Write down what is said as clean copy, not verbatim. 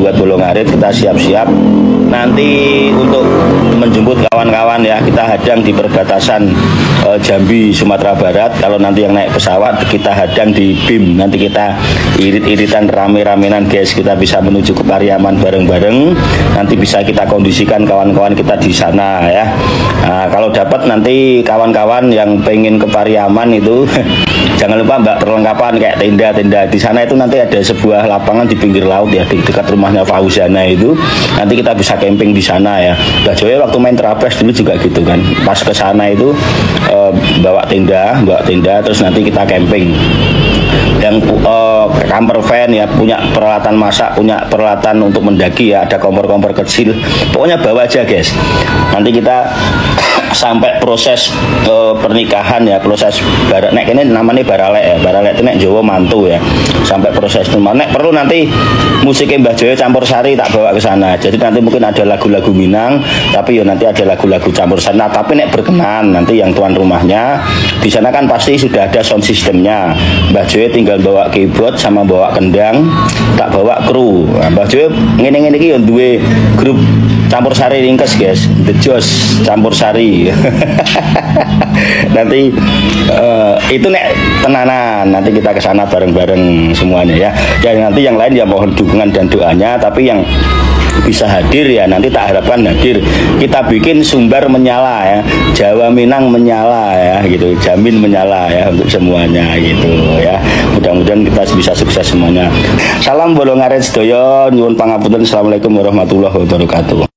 buat Bolongarit, kita siap-siap nanti untuk menjemput kawan-kawan ya. Kita hadang di perbatasan Jambi Sumatera Barat. Kalau nanti yang naik pesawat kita hadang di BIM, nanti kita irit-iritan rame-ramenan guys, kita bisa menuju ke Pariaman bareng-bareng, nanti bisa kita kondisikan kawan-kawan kita di sana ya. Nah, kalau dapat nanti kawan-kawan yang pengen ke Pariaman itu jangan lupa Mbak perlengkapan kayak tenda-tenda di sana. Itu nanti ada sebuah lapangan di pinggir laut ya, di dekat rumahnya Fauzana itu, nanti kita bisa camping di sana ya. Mbak Joy waktu main Terapres dulu juga gitu kan, pas ke sana itu bawa tenda terus nanti kita camping. Yang camper van ya, punya peralatan masak, punya peralatan untuk mendaki ya, ada kompor-kompor kecil, pokoknya bawa aja guys. Nanti kita sampai proses pernikahan ya, proses nek ini namanya baralek ya, baralek itu nek Jawa mantu ya, sampai proses itu nek perlu nanti musiknya Mbah Joyo campur sari tak bawa ke sana. Jadi nanti mungkin ada lagu-lagu Minang, tapi ya nanti ada lagu-lagu campur sari. Nah, tapi nek berkenan nanti yang tuan rumahnya di sana kan pasti sudah ada sound systemnya. Mbah Joyo tinggal bawa keyboard sama bawa kendang, tak bawa kru. Nah, Mbah Joyo ngene-ngene iki yo duwe grup campur sari ringkes guys, The Joss campur sari. Nanti itu nek tenanan, nanti kita ke sana bareng-bareng semuanya ya. Dan nanti yang lain ya mohon dukungan dan doanya, tapi yang bisa hadir ya nanti tak harapkan hadir. Kita bikin sumber menyala ya, Jawa Minang menyala ya gitu, jamin menyala ya untuk semuanya gitu ya. Mudah-mudahan kita bisa sukses semuanya. Salam Bolongarit sedaya, nyuwun pangapunten. Assalamualaikum warahmatullahi wabarakatuh.